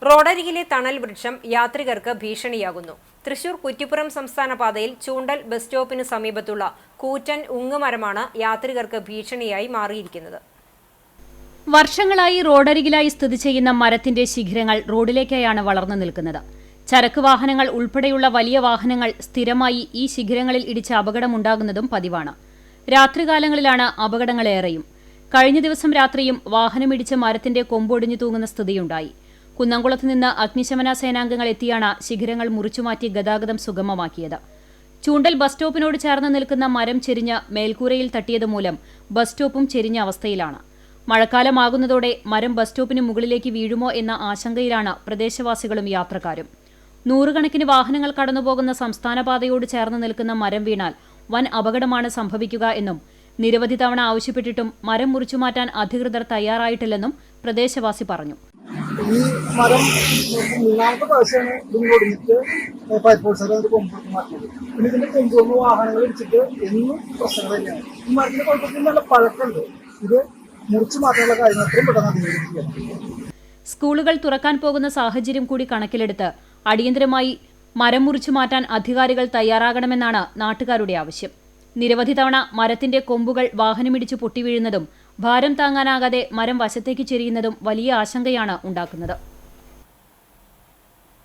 റോഡരികിലെ തണൽ വൃക്ഷം യാത്രികർക്ക് ഭീഷണിയാകുന്നു. തൃശൂർ കുറ്റിപ്പുറം സംസ്ഥാന പാതയിൽ ചൂണ്ടൽ ബസ് സ്റ്റോപ്പിന് സമീപത്തുള്ള കൂറ്റൻ ഉങ്ങുമരമാണ് യാത്രികർക്ക് ഭീഷണിയായി മാറിയിരിക്കുന്നത്. വർഷങ്ങളായി റോഡരികിലായി സ്ഥിതി ചെയ്യുന്ന മരത്തിന്റെ ശിഖരങ്ങൾ റോഡിലേക്കായാണ് വളർന്നു നിൽക്കുന്നത്. ചരക്ക് വാഹനങ്ങൾ ഉൾപ്പെടെയുള്ള വലിയ വാഹനങ്ങൾ സ്ഥിരമായി ഈ ശിഖരങ്ങളിൽ ഇടിച്ച് അപകടമുണ്ടാകുന്നതും പതിവാണ്. രാത്രികാലങ്ങളിലാണ് അപകടങ്ങളേറെയും. കഴിഞ്ഞ ദിവസം രാത്രിയും വാഹനമിടിച്ച് മരത്തിന്റെ കൊമ്പൊടിഞ്ഞു തൂങ്ങുന്ന സ്ഥിതിയുണ്ടായി. കുന്നംകുളത്ത് നിന്ന് അഗ്നിശമന സേനാംഗങ്ങൾ എത്തിയാണ് ശിഖരങ്ങൾ മുറിച്ചുമാറ്റി ഗതാഗതം സുഗമമാക്കിയത്. ചൂണ്ടൽ ബസ് സ്റ്റോപ്പിനോട് ചേർന്ന് നിൽക്കുന്ന മരം ചെരിഞ്ഞ് മേൽക്കൂരയിൽ തട്ടിയതുമൂലം ബസ് സ്റ്റോപ്പും ചെരിഞ്ഞ അവസ്ഥയിലാണ്. മഴക്കാലമാകുന്നതോടെ മരം ബസ് സ്റ്റോപ്പിന് മുകളിലേക്ക് വീഴുമോ എന്ന ആശങ്കയിലാണ് പ്രദേശവാസികളും യാത്രക്കാരും. നൂറുകണക്കിന് വാഹനങ്ങൾ കടന്നുപോകുന്ന സംസ്ഥാന പാതയോട് ചേർന്ന് നിൽക്കുന്ന മരം വീണാൽ വൻ അപകടമാണ് സംഭവിക്കുക എന്നും നിരവധി തവണ ആവശ്യപ്പെട്ടിട്ടും മരം മുറിച്ചുമാറ്റാൻ അധികൃതർ തയ്യാറായിട്ടില്ലെന്നും പ്രദേശവാസി പറഞ്ഞു. ഈ മരം മൂന്നാമത്തെ പ്രാവശ്യമാണ് ഇതിന് കൊടുത്തിട്ട് ഫയർഫോഴ്സുകാർ കൊമ്പ് മാറ്റുന്നത്. പിന്നെ ഇതിന്റെ കൊമ്പുകൊണ്ട് വാഹനങ്ങൾ ഇടിച്ചിട്ട് എന്നും പ്രശ്നം തന്നെയാണ്. ഈ മരത്തിന്റെ കുഴപ്പത്തിൽ നല്ല പഴക്കമുണ്ട്. ഇത് മുറിച്ചു മാറ്റാനുള്ള കാര്യങ്ങൾ എത്രയും പെട്ടെന്ന് അധികരിക്കുകയാണ്. സ്കൂളുകൾ തുറക്കാൻ പോകുന്ന സാഹചര്യം കൂടി കണക്കിലെടുത്ത് അടിയന്തരമായി മരം മുറിച്ചു മാറ്റാൻ അധികാരികൾ തയ്യാറാകണമെന്നാണ് നാട്ടുകാരുടെ ആവശ്യം. നിരവധി തവണ മരത്തിന്റെ കൊമ്പുകൾ വാഹനമിടിച്ച് പൊട്ടിവീഴുന്നതും ഭാരം താങ്ങാനാകാതെ മരം വശത്തേക്ക് ചെരിയുന്നതും വലിയ ആശങ്കയാണ് ഉണ്ടാക്കുന്നത്.